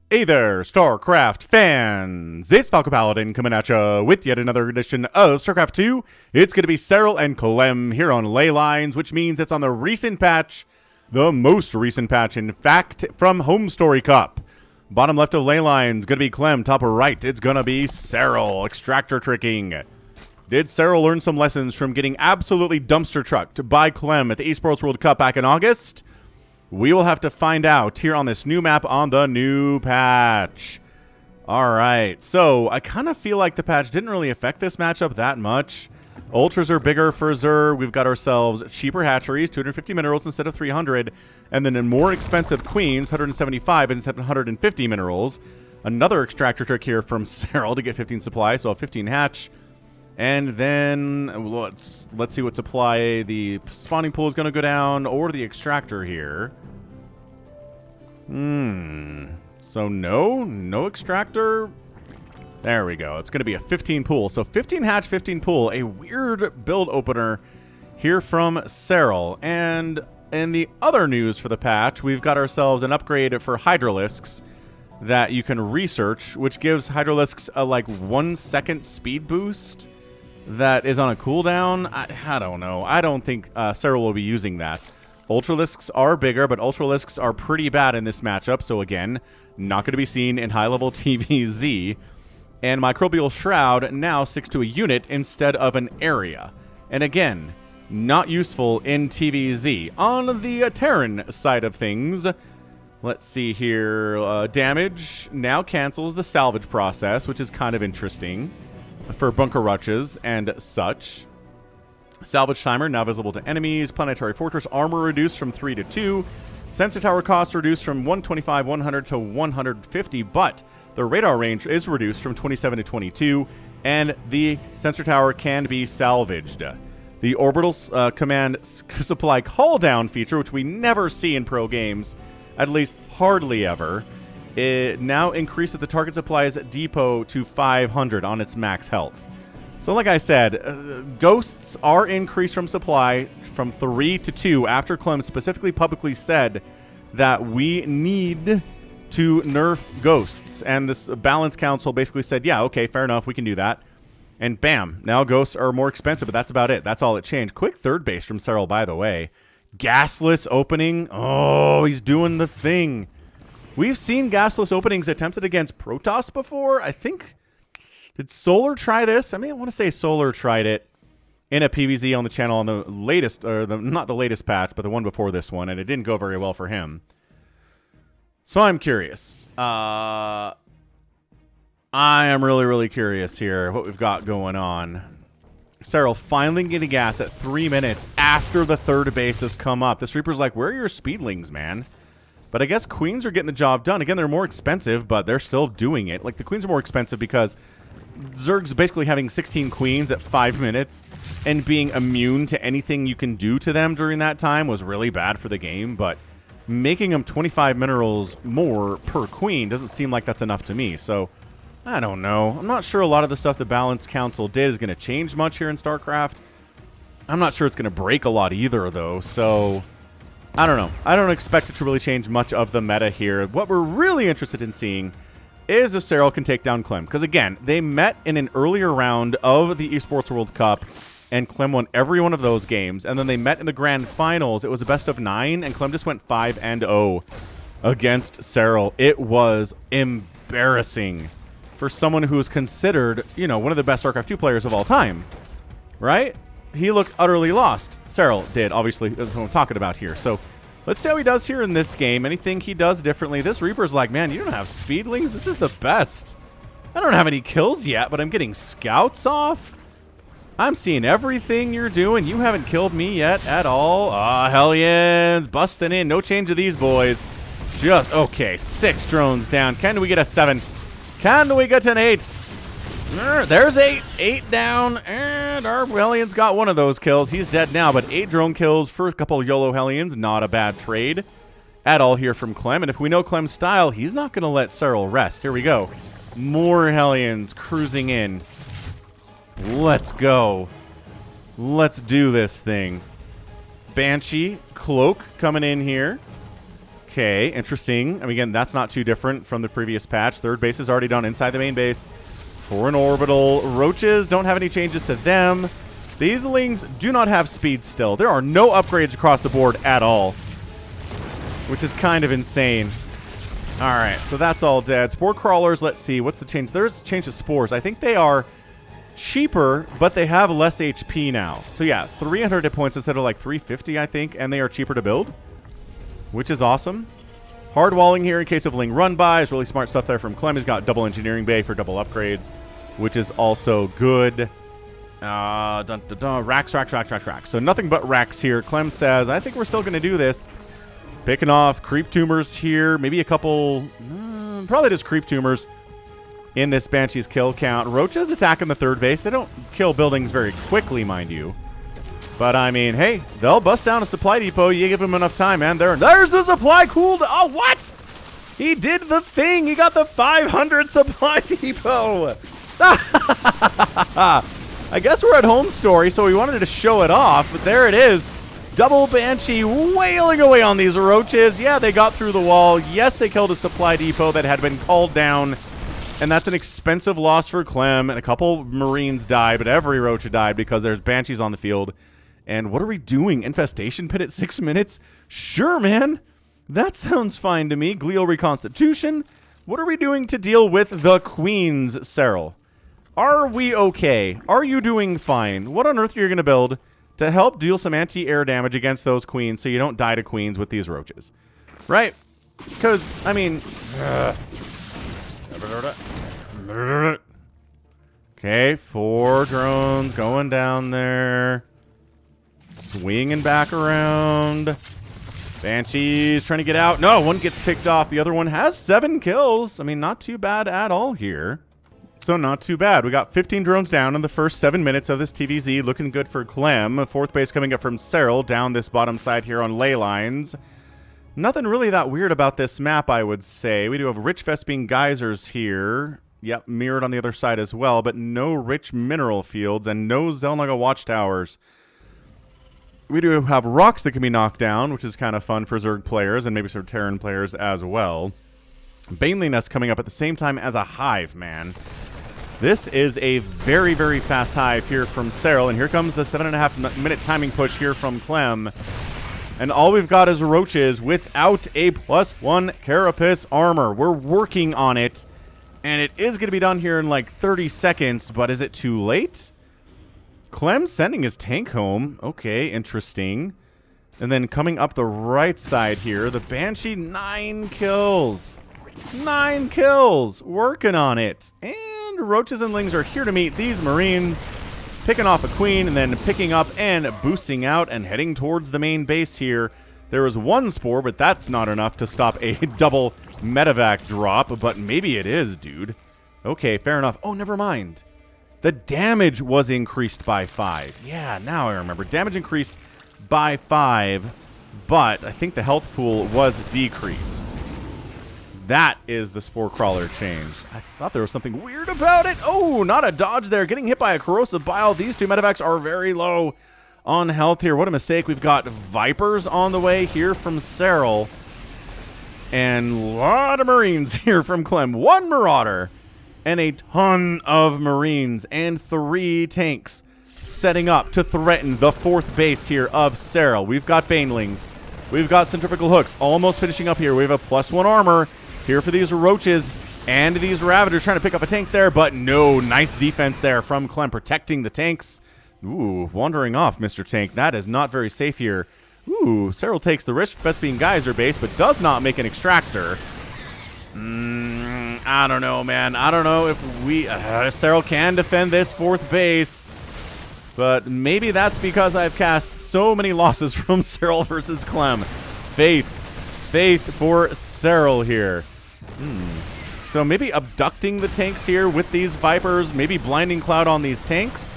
Hey there, StarCraft fans! It's falconpaladin coming at ya with yet another edition of StarCraft 2. It's going to be Serral and Clem here on Ley Lines, which means it's on the recent patch, the most recent patch, in fact, from Home Story Cup. Bottom left of Ley Lines, going to be Clem. Top right, it's going to be Serral, extractor tricking. Did Serral learn some lessons from getting absolutely dumpster trucked by Clem at the Esports World Cup back in August? We will have to find out here on this new map on the new patch. All right, so I kind of feel like the patch didn't really affect this matchup that much. Ultras are bigger for Xur. We've got ourselves cheaper hatcheries, 250 minerals instead of 300, and then in more expensive queens, 175 instead of 150 minerals. Another extractor trick here from Serral to get 15 supply, so a 15 hatch. And then let's see what supply the spawning pool is going to go down, or the extractor here. So no extractor. There we go. It's going to be a 15 pool. So 15 hatch, 15 pool. A weird build opener here from Serral. And in the other news for the patch, we've got ourselves an upgrade for Hydralisks that you can research, which gives Hydralisks a like 1 second speed boost that is on a cooldown. I don't know. I don't think Serral will be using that. Ultralisks are bigger, but Ultralisks are pretty bad in this matchup. So again, not going to be seen in high-level TVZ. And Microbial Shroud now sticks to a unit instead of an area. And again, not useful in TVZ. On the Terran side of things, let's see here. Damage now cancels the salvage process, which is kind of interesting for bunker rushes and such. Salvage timer now visible to enemies. Planetary Fortress armor reduced from 3 to 2. Sensor tower cost reduced from 125, 100 to 150, but the radar range is reduced from 27 to 22, and the sensor tower can be salvaged. The orbital command supply call down feature, which we never see in pro games, at least hardly ever, it now increases the target supply's depot to 500 on its max health. So like I said, ghosts are increased from supply from 3 to 2 after Clem specifically publicly said that we need to nerf ghosts. And this balance council basically said, yeah, okay, fair enough, we can do that. And bam, now ghosts are more expensive, but that's about it. That's all it changed. Quick third base from Serral, by the way. Gasless opening. Oh, he's doing the thing. We've seen gasless openings attempted against Protoss before. I think, did Solar try this? I want to say Solar tried it in a PvZ on the channel on the latest, or not the latest patch, but the one before this one, and it didn't go very well for him. So I'm curious. I am really curious here what we've got going on. Serral finally getting gas at 3 minutes after the third base has come up. This Reaper's like, where are your speedlings, man? But I guess queens are getting the job done. Again, they're more expensive, but they're still doing it. Like, the queens are more expensive because Zerg's basically having 16 queens at 5 minutes, and being immune to anything you can do to them during that time was really bad for the game, but making them 25 minerals more per queen doesn't seem like that's enough to me. So, I don't know. I'm not sure a lot of the stuff the Balance Council did is going to change much here in StarCraft. I'm not sure it's going to break a lot either, though, so I don't know. I don't expect it to really change much of the meta here. What we're really interested in seeing is if Serral can take down Clem. Because, again, they met in an earlier round of the Esports World Cup, and Clem won every one of those games. And then they met in the Grand Finals. It was a best of 9, and Clem just went 5-0 against Serral. It was embarrassing for someone who is considered, you know, one of the best StarCraft 2 players of all time, right? He looked utterly lost. Serral did, obviously, that's what I'm talking about here. So let's see how he does here in this game. Anything he does differently. This Reaper's like, man, you don't have speedlings? This is the best. I don't have any kills yet, but I'm getting scouts off. I'm seeing everything you're doing. You haven't killed me yet at all. Ah, Hellions busting in. No change of these boys. Just, okay, 6 drones down. Can we get a 7? Can we get an 8? There's 8. 8 down, and our Hellions got one of those kills. He's dead now, but 8 drone kills for a couple of YOLO Hellions. Not a bad trade at all here from Clem. And if we know Clem's style, he's not going to let Serral rest. Here we go. More Hellions cruising in. Let's go. Let's do this thing. Banshee, Cloak coming in here. Okay, interesting. I mean, again, that's not too different from the previous patch. Third base is already done inside the main base for an orbital. Roaches don't have any changes to them. These lings do not have speed still. There are no upgrades across the board at all, which is kind of insane. All right, so that's all dead. Spore crawlers, let's see. What's the change? There's a change to spores. I think they are cheaper, but they have less HP now. So yeah, 300 hit points instead of like 350, I think, and they are cheaper to build, which is awesome. Hard walling here in case of ling run by is really smart stuff there from Clem. He's got double engineering bay for double upgrades, which is also good. Racks. So nothing but racks here. Clem says, I think we're still going to do this. Picking off creep tumors here. Maybe a couple, probably just creep tumors in this Banshee's kill count. Roaches attacking the third base. They don't kill buildings very quickly, mind you. But, I mean, hey, they'll bust down a supply depot. You give them enough time, man. There's the supply cooled. Oh, what? He did the thing. He got the 500 supply depot. I guess we're at home story, so we wanted to show it off. But there it is. Double Banshee wailing away on these roaches. Yeah, they got through the wall. Yes, they killed a supply depot that had been called down. And that's an expensive loss for Clem. And a couple Marines died, but every roach died because there's Banshees on the field. And what are we doing? Infestation pit at 6 minutes? Sure, man. That sounds fine to me. Glial reconstitution. What are we doing to deal with the queens, Serral? Are we okay? Are you doing fine? What on earth are you going to build to help deal some anti-air damage against those queens so you don't die to queens with these roaches? Right? Because, I mean... Okay, 4 drones going down there. Swinging back around. Banshee's trying to get out. No, one gets picked off. The other one has 7 kills. I mean, not too bad at all here. So not too bad. We got 15 drones down in the first 7 minutes of this TVZ. Looking good for Clem. 4th base coming up from Serral down this bottom side here on ley lines. Nothing really that weird about this map, I would say. We do have rich Vespine geysers here. Yep, mirrored on the other side as well, but no rich mineral fields and no Xel'Naga watchtowers. We do have rocks that can be knocked down, which is kind of fun for Zerg players and maybe some Terran players as well. Baneley Nest coming up at the same time as a hive, man. This is a very, very fast hive here from Serral, and here comes the 7.5 minute timing push here from Clem. And all we've got is roaches without a +1 carapace armor. We're working on it, and it is going to be done here in like 30 seconds, but is it too late? Clem sending his tank home. Okay, interesting. And then coming up the right side here, the Banshee, 9 kills. 9 kills. Working on it. And roaches and lings are here to meet these Marines. Picking off a queen and then picking up and boosting out and heading towards the main base here. There is 1 spore, but that's not enough to stop a double medevac drop. But maybe it is, dude. Okay, fair enough. Oh, never mind. The damage was increased by 5. Yeah, now I remember. Damage increased by 5, but I think the health pool was decreased. That is the spore crawler change. I thought there was something weird about it. Oh, not a dodge there. Getting hit by a corrosive bile. These 2 medevacs are very low on health here. What a mistake. We've got Vipers on the way here from Serral. And a lot of Marines here from Clem. 1 Marauder. And a ton of Marines and 3 tanks setting up to threaten the 4th base here of Serral. We've got Banelings. We've got Centrifugal Hooks almost finishing up here. We have a +1 armor here for these Roaches and these Ravagers trying to pick up a tank there, but no, nice defense there from Clem protecting the tanks. Ooh, wandering off, Mr. Tank. That is not very safe here. Ooh, Serral takes the risk Vespine Geyser base, but does not make an extractor. I don't know, man. I don't know if we... Serral can defend this 4th base. But maybe that's because I've cast so many losses from Serral versus Clem. Faith. Faith for Serral here. So maybe abducting the tanks here with these Vipers. Maybe Blinding Cloud on these tanks.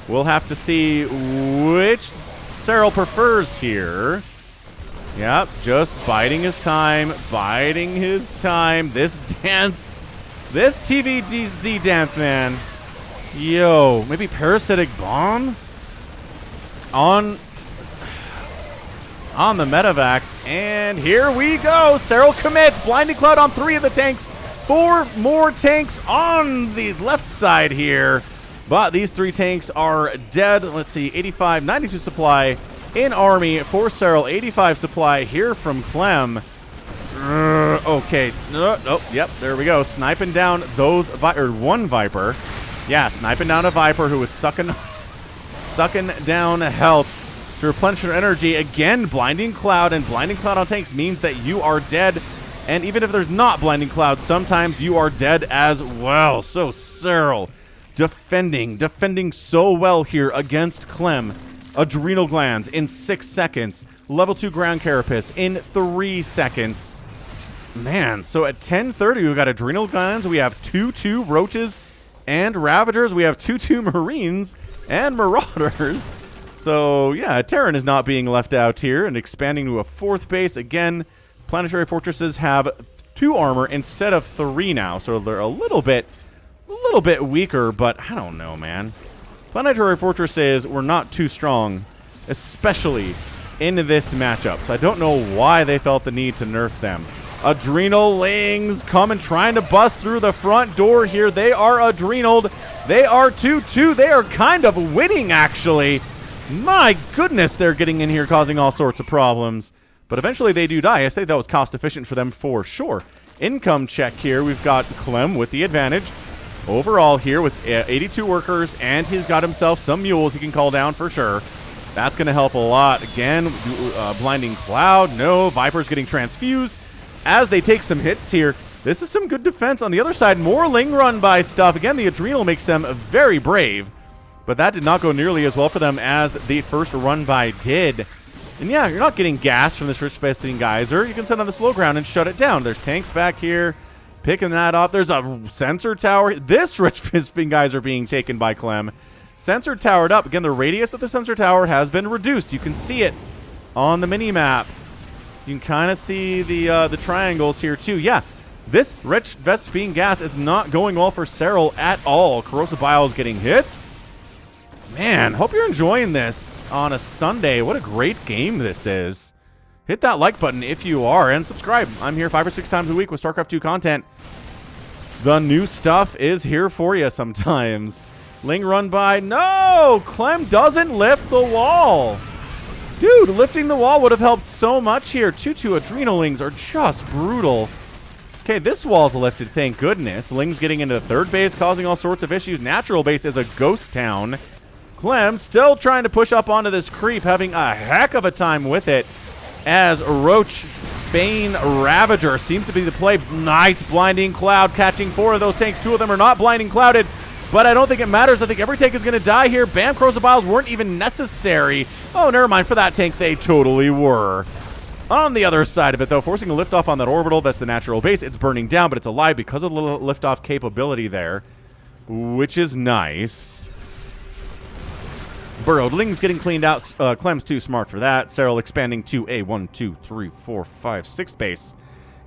We'll have to see which Serral prefers here. Yep, just biding his time, biding his time. This dance, this TVZ dance, man. Yo, maybe Parasitic Bomb? On on the Medivacs. And here we go. Serral commits. Blinding Cloud on 3 of the tanks. 4 more tanks on the left side here. But these 3 tanks are dead. Let's see, 85, 92 supply in army for Serral. 85 supply here from Clem. Okay. Yep, there we go. Sniping down those one Viper. Yeah, sniping down a Viper who was sucking down health to replenish her energy. Again, Blinding Cloud, and Blinding Cloud on tanks means that you are dead. And even if there's not Blinding Cloud, sometimes you are dead as well. So Serral defending so well here against Clem. Adrenal Glands in 6 seconds. Level 2 Ground Carapace in 3 seconds. Man, so at 10:30, we've got Adrenal Glands. We have 2/2 Roaches and Ravagers. We have 2/2 Marines and Marauders. So, yeah, Terran is not being left out here and expanding to a 4th base. Again, Planetary Fortresses have 2 armor instead of 3 now. So they're a little bit weaker, but I don't know, man. Planetary Fortresses were not too strong, especially in this matchup. So I don't know why they felt the need to nerf them. Adrenal Lings coming, trying to bust through the front door here. They are adrenaled. They are 2/2. They are kind of winning, actually. My goodness, they're getting in here, causing all sorts of problems. But eventually they do die. I say that was cost efficient for them for sure. Income check here. We've got Clem with the advantage overall here with 82 workers, and he's got himself some mules he can call down for sure. That's going to help a lot. Again, Blinding Cloud. No, Viper's getting transfused as they take some hits here. This is some good defense. On the other side, more Ling run by stuff. Again, the Adrenal makes them very brave, but that did not go nearly as well for them as the first run by did. And yeah, you're not getting gas from this Rich-Spacing Geyser. You can send on the slow ground and shut it down. There's tanks back here picking that up. There's a sensor tower. This Rich-Spacing Geyser being taken by Clem. Sensor towered up. Again, the radius of the sensor tower has been reduced. You can see it on the mini-map. You can kind of see the triangles here too. Yeah, this Rich Vespine gas is not going well for Serral at all. Corrosive Bile is getting hits. Man, hope you're enjoying this on a Sunday. What a great game this is. Hit that like button if you are, and subscribe. I'm here 5 or 6 times a week with StarCraft 2 content. The new stuff is here for you sometimes. Ling run by. No! Clem doesn't lift the wall. Dude, lifting the wall would have helped so much here. 2/2 Adrenal Lings are just brutal. Okay, this wall's lifted, thank goodness. Ling's getting into the 3rd base, causing all sorts of issues. Natural base is a ghost town. Clem still trying to push up onto this creep, having a heck of a time with it, as Roach Bane Ravager seems to be the play. Nice Blinding Cloud catching 4 of those tanks. 2 of them are not Blinding Clouded, but I don't think it matters. I think every tank is going to die here. Bam, Corrosive Biles weren't even necessary. Oh, never mind. For that tank, they totally were. On the other side of it, though, forcing a liftoff on that orbital, that's the natural base. It's burning down, but it's alive because of the liftoff capability there, which is nice. Burrowed Ling's getting cleaned out. Clem's too smart for that. Serral expanding to a 1, 2, 3, 4, 5, 6 base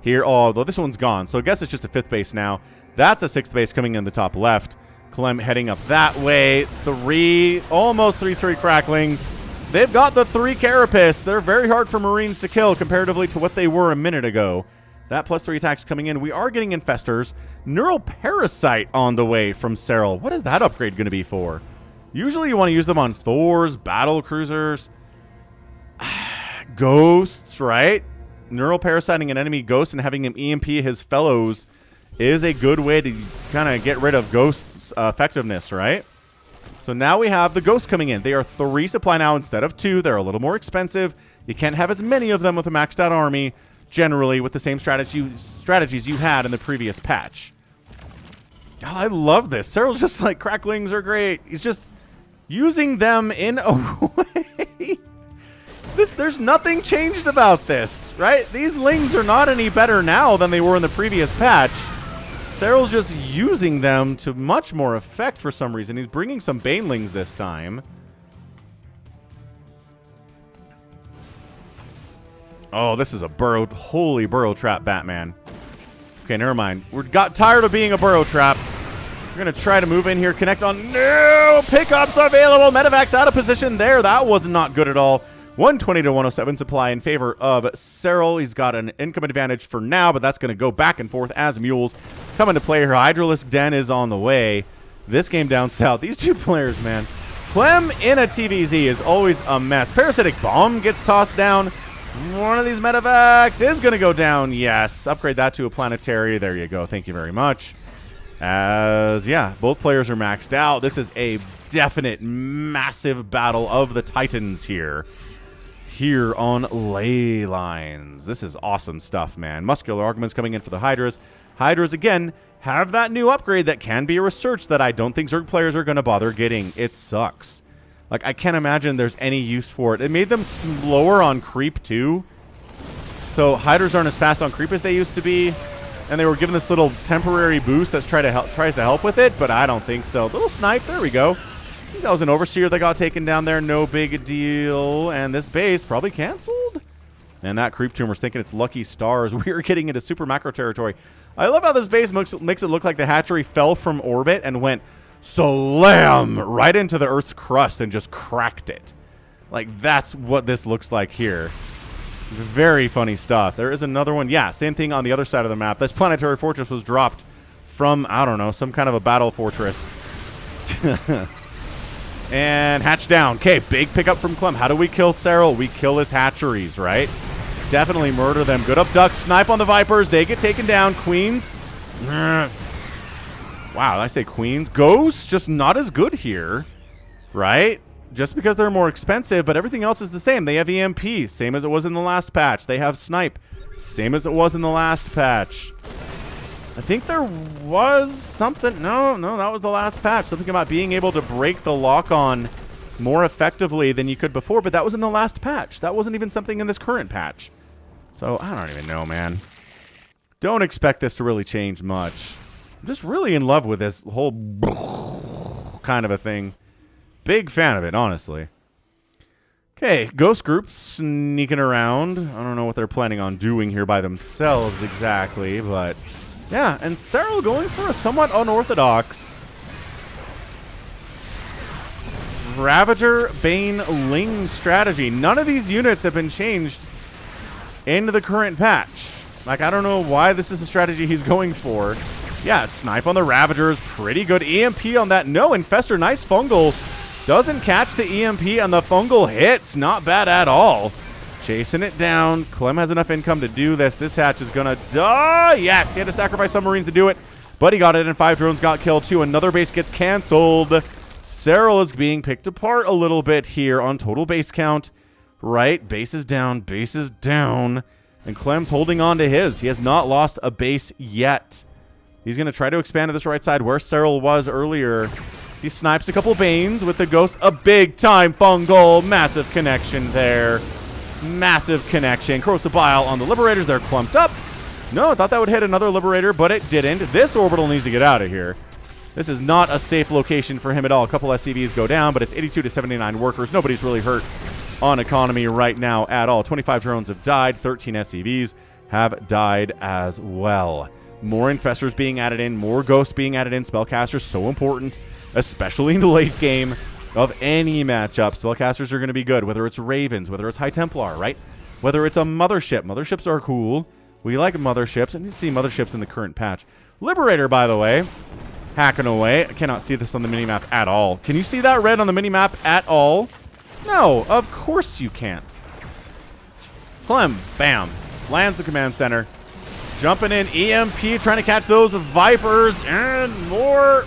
here. Although this one's gone, so I guess it's just a 5th base now. That's a 6th base coming in the top left. Clem heading up that way. Almost 3/3 Cracklings. They've got the 3 Carapace. They're very hard for Marines to kill comparatively to what they were a minute ago. That +3 attacks coming in. We are getting Infestors. Neural Parasite on the way from Serral. What is that upgrade going to be for? Usually you want to use them on Thors, battle cruisers, ghosts, right? Neural Parasiting an enemy ghost and having him EMP his fellows is a good way to kind of get rid of ghosts' effectiveness, right? So now we have the ghosts coming in. They are 3 supply now instead of 2. They're a little more expensive. You can't have as many of them with a maxed out army, generally with the same strategies you had in the previous patch. Oh, I love this. Serral's just like, Cracklings are great. He's just using them in a way. There's nothing changed about this, right? These Lings are not any better now than they were in the previous patch. Serral's just using them to much more effect for some reason. He's bringing some Banelings this time. Oh, this is a holy burrow trap, Batman. Okay, never mind. We got tired of being a burrow trap. We're going to try to move in here, connect on. No! Pickups available. Medivacs out of position there. That was not good at all. 120 to 107 supply in favor of Serral. He's got an income advantage for now, but that's going to go back and forth as mules come into play here. Hydralisk Den is on the way. This game down south, these two players, man. Clem in a TVZ is always a mess. Parasitic Bomb gets tossed down. One of these medevacs is going to go down. Yes. Upgrade that to a planetary. There you go. Thank you very much. As, yeah, both players are maxed out. This is a definite massive battle of the Titans here on Ley Lines. This is awesome stuff, man. Muscular Augments coming in for the Hydras. Hydras, again, have that new upgrade that can be a research that I don't think Zerg players are going to bother getting. It sucks. Like, I can't imagine there's any use for it. It made them slower on creep, too. So Hydras aren't as fast on creep as they used to be. And they were given this little temporary boost that tries to help with it, but I don't think so. Little snipe, there we go. I think that was an Overseer that got taken down there. No big deal. And this base probably canceled. And that creep tumor's thinking it's lucky stars. We are getting into super macro territory. I love how this base makes it look like the hatchery fell from orbit and went slam right into the Earth's crust and just cracked it. Like, that's what this looks like here. Very funny stuff. There is another one. Yeah, same thing on the other side of the map. This planetary fortress was dropped from, I don't know, some kind of a battle fortress. And hatch down. Okay, big pickup from Clem. How do we kill Serral? We kill his hatcheries, right? Definitely murder them. Good up ducks. Snipe on the Vipers. They get taken down. Queens. Wow, I say queens. Ghosts, just not as good here, right? Just because they're more expensive, but everything else is the same. They have EMP, same as it was in the last patch. They have Snipe, same as it was in the last patch. I think there was something. No, that was the last patch. Something about being able to break the lock-on more effectively than you could before, but that was in the last patch. That wasn't even something in this current patch. So, I don't even know, man. Don't expect this to really change much. I'm just really in love with this whole kind of a thing. Big fan of it, honestly. Okay, Ghost Group sneaking around. I don't know what they're planning on doing here by themselves exactly, but yeah, and Serral going for a somewhat unorthodox Ravager, Bane, Ling strategy. None of these units have been changed into the current patch. Like, I don't know why this is a strategy he's going for. Yeah, Snipe on the Ravagers, pretty good. EMP on that. No, Infestor, nice fungal. Doesn't catch the EMP, and the fungal hits. Not bad at all. Chasing it down. Clem has enough income to do this. This hatch is going to die. Yes, he had to sacrifice submarines to do it, but he got it, and 5 drones got killed, too. Another base gets canceled. Serral is being picked apart a little bit here on total base count. Right? Base is down. Base is down. And Clem's holding on to his. He has not lost a base yet. He's going to try to expand to this right side where Serral was earlier. He snipes a couple Banes with the Ghost. A big-time fungal. Massive connection there. Massive connection. Corrosive Bile on the Liberators. They're clumped up. No, I thought that would hit another Liberator, but it didn't. This orbital needs to get out of here. This is not a safe location for him at all. A couple SCVs go down, but it's 82 to 79 workers. Nobody's really hurt on economy right now at all. 25 drones have died. 13 SCVs have died as well. More Infestors being added in. More Ghosts being added in. Spellcasters, so important, especially in the late game of any matchup. Spellcasters are going to be good, whether it's Ravens, whether it's High Templar, right? Whether it's a Mothership. Motherships are cool. We like Motherships. I need to see Motherships in the current patch. Liberator, by the way, hacking away. I cannot see this on the minimap at all. Can you see that red on the minimap at all? No, of course you can't. Clem, bam, lands the command center. Jumping in, EMP, trying to catch those Vipers, and more.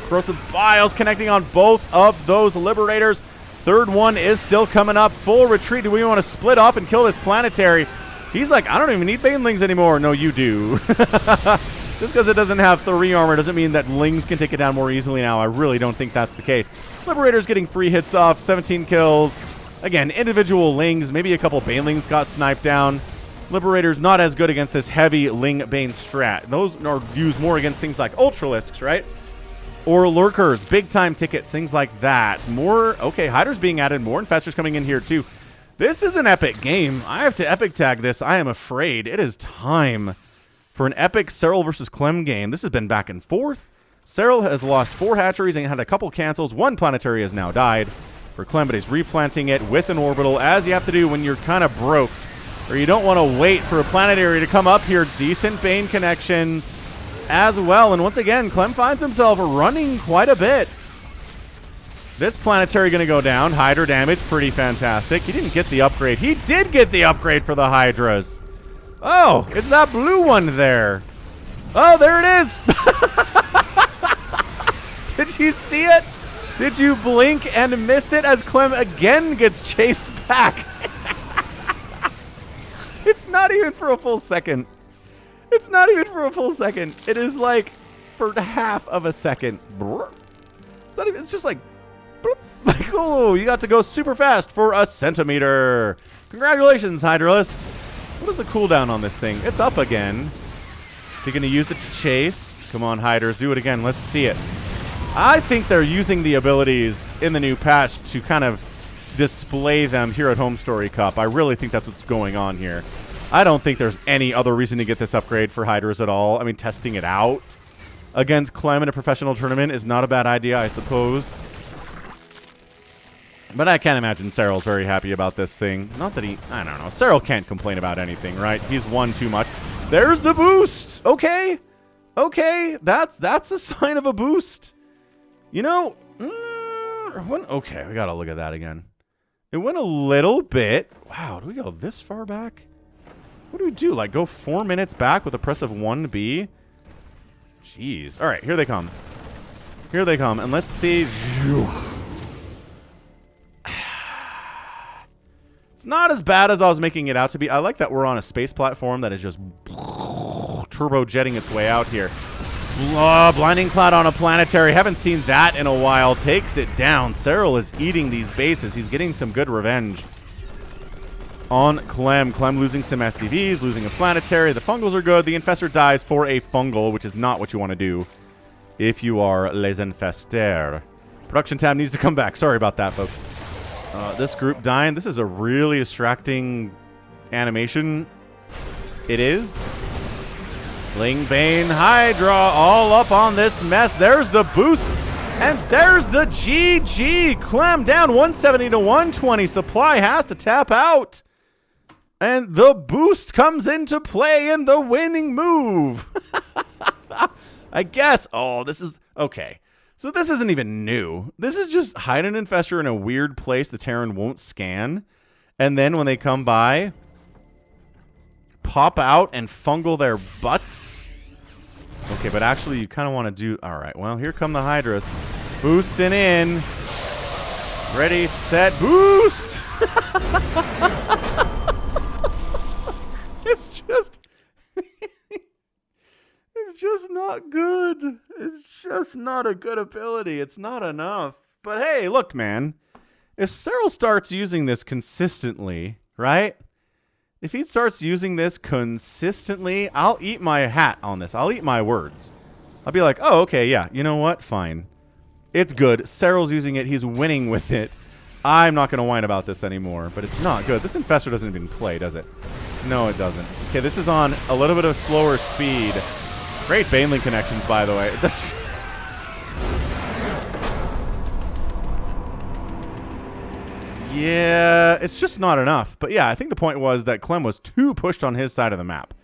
Corrosive Biles connecting on both of those Liberators. Third one is still coming up. Full retreat. Do we want to split off and kill this planetary? He's like, I don't even need Banelings anymore. No, you do. Just because it doesn't have 3 armor doesn't mean that Lings can take it down more easily now. I really don't think that's the case. Liberator's getting free hits off, 17 kills. Again, individual Lings, maybe a couple Banelings got sniped down. Liberator's not as good against this heavy Ling Bane strat. Those are used more against things like Ultralisks, right? Or Lurkers, big time tickets, things like that. More, okay, Hyders being added, more Infestors coming in here too. This is an epic game. I have to epic tag this, I am afraid. It is time for an epic Serral versus Clem game. This has been back and forth. Serral has lost 4 hatcheries and had a couple cancels. 1 planetary has now died. for Clem, but he's replanting it with an orbital, as you have to do when you're kind of broke, or you don't want to wait for a planetary to come up here. Decent Bane connections as well, and once again, Clem finds himself running quite a bit. This planetary going to go down. Hydra damage, pretty fantastic. He didn't get the upgrade. He did get the upgrade for the Hydras. Oh, it's that blue one there. Oh, there it is. Did you see it? Did you blink and miss it as Clem again gets chased back? It's not even for a full second. It's not even for a full second. It is like for half of a second. It's not even, it's just like, like, oh, you got to go super fast for a centimeter. Congratulations, Hydralisks. What is the cooldown on this thing? It's up again. Is he going to use it to chase? Come on, Hydras, do it again. Let's see it. I think they're using the abilities in the new patch to kind of display them here at Home Story Cup. I really think that's what's going on here. I don't think there's any other reason to get this upgrade for Hydras at all. I mean, testing it out against Clem in a professional tournament is not a bad idea, I suppose. But I can't imagine Serral's very happy about this thing. Not that he, I don't know. Serral can't complain about anything, right? He's won too much. There's the boost. Okay. Okay. That's a sign of a boost. You know, okay, we got to look at that again. It went a little bit. Wow, do we go this far back? What do we do? Like go 4 minutes back with a press of 1B? Jeez. All right, here they come. Here they come. And let's see. It's not as bad as I was making it out to be. I like that we're on a space platform that is just turbo jetting its way out here. Blinding Cloud on a planetary. Haven't seen that in a while. Takes it down. Serral is eating these bases. He's getting some good revenge on Clem. Clem losing some SCVs, losing a planetary. The fungals are good. The Infestor dies for a fungal, which is not what you want to do if you are Les Infesteurs. Production tab needs to come back. Sorry about that, folks. This group dying. This is a really distracting animation. It is. Ling Bane Hydra all up on this mess. There's the boost. And there's the GG. Clem down 170 to 120. Supply has to tap out. And the boost comes into play in the winning move. I guess. Oh, this is... Okay. So this isn't even new. This is just hide an infestor in a weird place the Terran won't scan. And then when they come by, pop out and fungal their butts. Okay, but actually you kind of want to do... All right, well, here come the Hydras. Boosting in. Ready, set, boost! It's just... It's just not good. It's just not a good ability. It's not enough. But hey, look, man. If Serral starts using this consistently, right? If he starts using this consistently, I'll eat my hat on this. I'll eat my words. I'll be like, oh, okay, yeah. You know what? Fine. It's good. Serral's using it. He's winning with it. I'm not going to whine about this anymore, but it's not good. This Infestor doesn't even play, does it? No, it doesn't. Okay, this is on a little bit of slower speed. Great Banelink connections, by the way. Yeah, it's just not enough. But yeah, I think the point was that Clem was too pushed on his side of the map.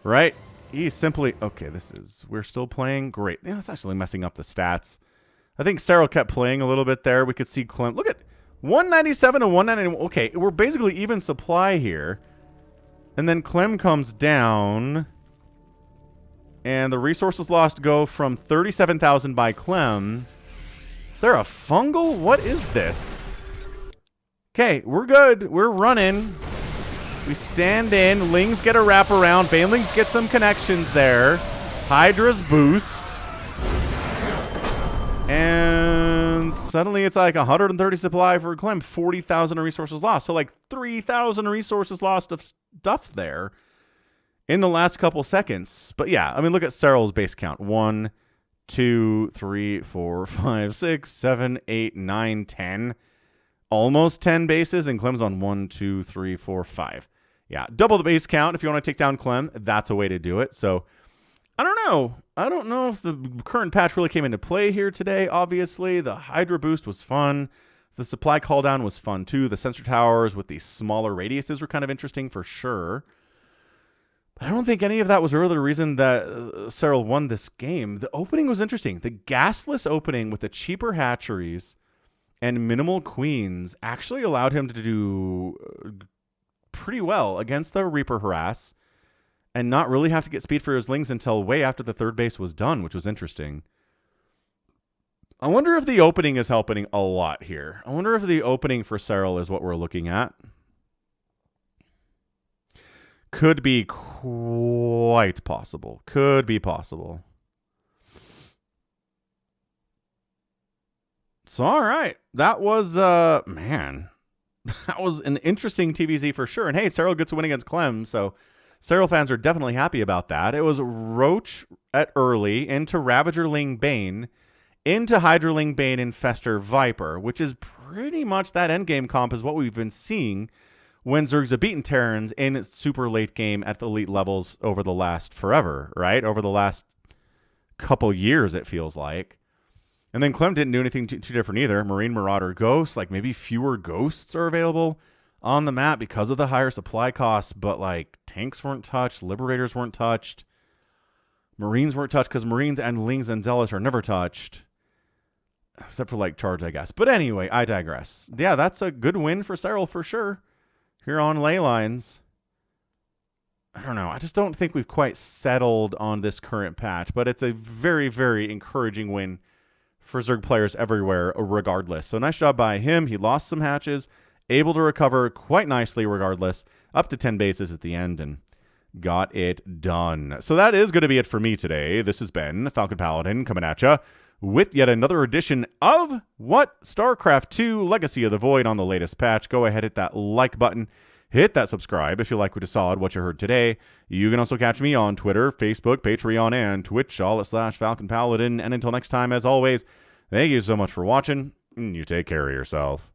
Right? He's simply... Okay, this is... We're still playing? Great. Yeah, it's actually messing up the stats. I think Serral kept playing a little bit there. We could see Clem... Look at 197 and 191. Okay, we're basically even supply here. And then Clem comes down... And the resources lost go from 37,000 by Clem. Is there a fungal? What is this? Okay, we're good. We're running. We stand in. Lings get a wraparound. Banelings get some connections there. Hydra's boost. And suddenly it's like 130 supply for Clem. 40,000 resources lost. So like 3,000 resources lost of stuff there in the last couple seconds. But yeah, I mean, look at Serral's base count. 1, 2, 3, 4, 5, 6, 7, 8, 9, 10. Almost 10 bases, and Clem's on 1, 2, 3, 4, 5. Yeah, double the base count if you want to take down Clem. That's a way to do it. So, I don't know. I don't know if the current patch really came into play here today, obviously. The Hydra boost was fun. The supply call down was fun too. The sensor towers with these smaller radiuses were kind of interesting for sure. But I don't think any of that was really the reason that Serral won this game. The opening was interesting. The gasless opening with the cheaper hatcheries and minimal queens actually allowed him to do pretty well against the Reaper harass and not really have to get speed for his lings until way after the third base was done, which was interesting. I wonder if the opening is helping a lot here. I wonder if the opening for Serral is what we're looking at. Could be quite possible. Could be possible. So, all right. That was, man, that was an interesting TVZ for sure. And hey, Serral gets a win against Clem, so Serral fans are definitely happy about that. It was Roach at early, into Ravagerling Bane, into Hydraling Bane, Infester Viper, which is pretty much that endgame comp is what we've been seeing when Zergs have beaten Terrans in super late game at the elite levels over the last forever, right? Over the last couple years, it feels like. And then Clem didn't do anything too different either. Marine Marauder Ghosts, like maybe fewer ghosts are available on the map because of the higher supply costs, but like tanks weren't touched, Liberators weren't touched, Marines weren't touched because Marines and Lings and Zealots are never touched, except for like Charge, I guess. But anyway, I digress. Yeah, that's a good win for Serral for sure here on Ley Lines. I don't know. I just don't think we've quite settled on this current patch, but it's a very, very encouraging win for Zerg players everywhere, regardless. So nice job by him. He lost some hatches, able to recover quite nicely regardless, up to 10 bases at the end, and got it done. So that is going to be it for me today. This has been Falcon Paladin coming at ya with yet another edition of What? StarCraft 2 Legacy of the Void on the latest patch. Go ahead, hit that like button. Hit that subscribe if you like what you saw and what you heard today. You can also catch me on Twitter, Facebook, Patreon, and Twitch, all at /Falcon Paladin. And until next time, as always, thank you so much for watching, and you take care of yourself.